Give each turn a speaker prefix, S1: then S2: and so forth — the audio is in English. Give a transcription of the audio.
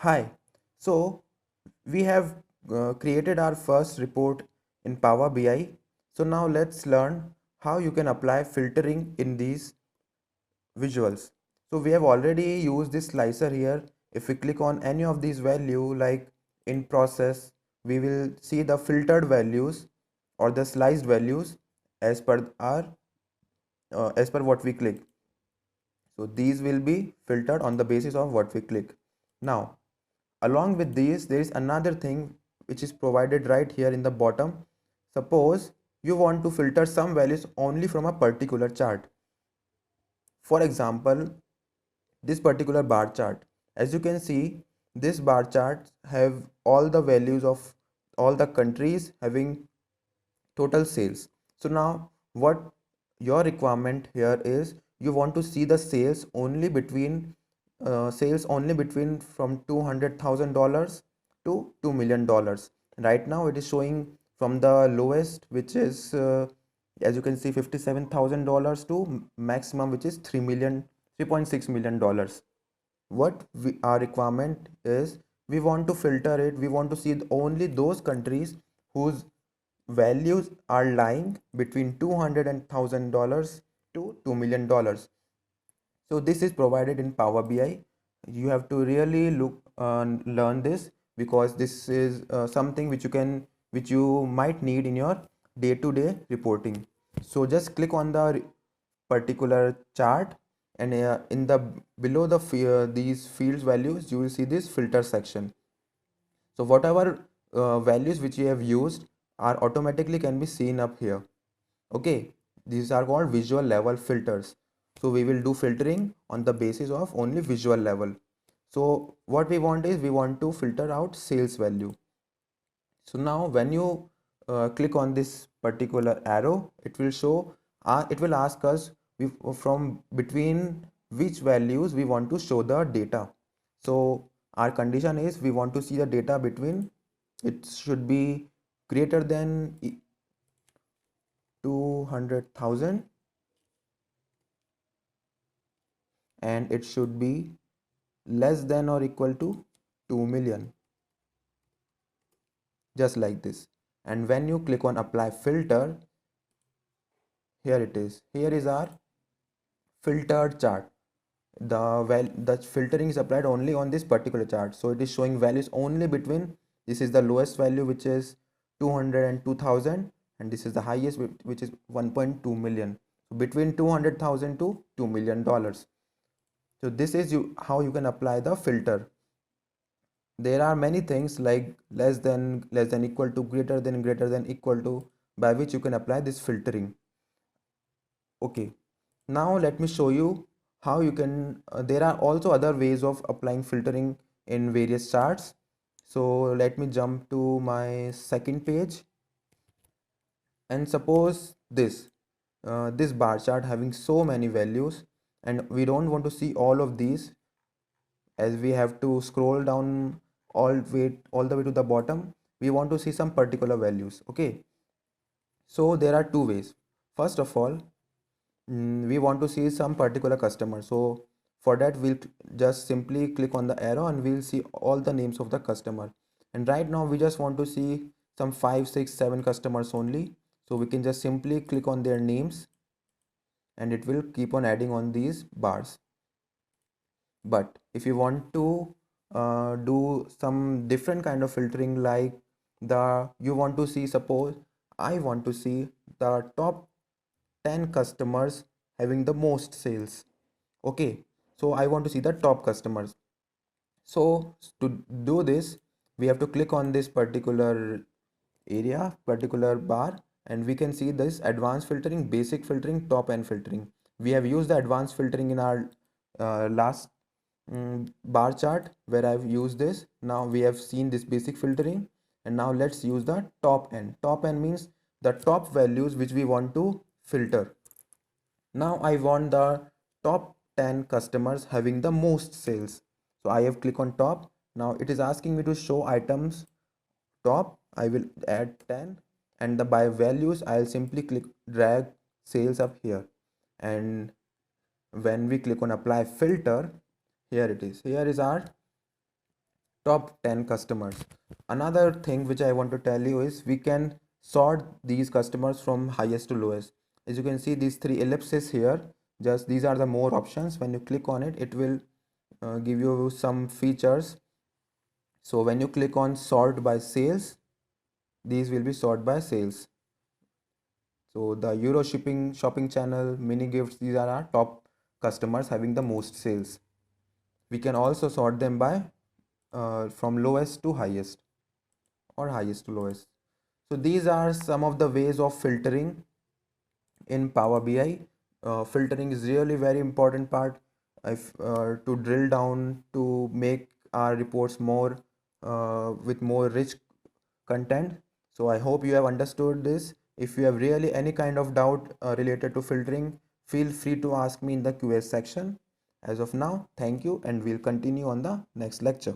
S1: Hi. So we have created our first report in Power BI. So now let's learn how you can apply filtering in these visuals. So we have already used this slicer here. If we click on any of these value like in process, we will see the filtered values or the sliced values as per our as per what we click. So these will be filtered on the basis of what we click. Now along with these, there is another thing which is provided right here in the bottom. Suppose you want to filter some values only from a particular chart. For example, this particular bar chart. As you can see, this bar chart have all the values of all the countries having total sales. So now what your requirement here is, you want to see the sales only between from $200,000 to $2 million. Right now it is showing from the lowest, which is as you can see $57,000 to maximum, which is 3.6 million dollars. Our requirement is, we want to filter it, we want to see only those countries whose values are lying between 200 and $1,000 to $2 million. So this is provided in Power BI. You have to really learn this, because this is something which you might need in your day-to-day reporting. So just click on the particular chart, and in the below these fields values, you will see this filter section. So whatever values which you have used are automatically can be seen up here. Okay, these are called visual level filters. So we will do filtering on the basis of only visual level. So what we want is, we want to filter out sales value. So now when you click on this particular arrow, it will show it will ask us from between which values we want to show the data. So our condition is, we want to see the data between, it should be greater than 200,000 and it should be less than or equal to 2 million, just like this. And when you click on apply filter, here it is, here is our filtered chart. The filtering is applied only on this particular chart, so it is showing values only between, this is the lowest value, which is 200 and 2000, and this is the highest, which is 1.2 million. So between 200,000 to $2 million. So this is how you can apply the filter. There are many things like less than equal to, greater than equal to, by which you can apply this filtering. Okay, now let me show you how you can there are also other ways of applying filtering in various charts. So let me jump to my second page, and suppose this bar chart having so many values, and we don't want to see all of these, as we have to scroll down all the way to the bottom. We want to see some particular values. Okay, so there are two ways. First of all, we want to see some particular customer. So for that, we'll just simply click on the arrow and we'll see all the names of the customer. And right now we just want to see some 5, 6, 7 customers only. So we can just simply click on their names, and it will keep on adding on these bars. But if you want to do some different kind of filtering, like you want to see, suppose I want to see the top 10 customers having the most sales. Okay, so I want to see the top customers. So to do this, we have to click on this particular bar, and we can see this advanced filtering, basic filtering, top end filtering. We have used the advanced filtering in our last bar chart where I've used this. Now we have seen this basic filtering, and now let's use the top end. Top end means the top values which we want to filter. Now I want the top 10 customers having the most sales. So I have clicked on top. Now it is asking me to show items top. I will add 10, and the by values I'll simply drag sales up here. And when we click on apply filter, here it is. Here is our top 10 customers. Another thing which I want to tell you is we can sort these customers from highest to lowest. As you can see, these three ellipses here, just these are the more options. When you click on it, it will give you some features. So when you click on sort by sales, these will be sort by sales. So the Euro shipping shopping channel, mini gifts, these are our top customers having the most sales. We can also sort them by from lowest to highest or highest to lowest. So these are some of the ways of filtering in Power BI. Filtering is really very important part if to drill down to make our reports more with more rich content. So I hope you have understood this. If you have really any kind of doubt related to filtering, feel free to ask me in the QA section. As of now, thank you, and we'll continue on the next lecture.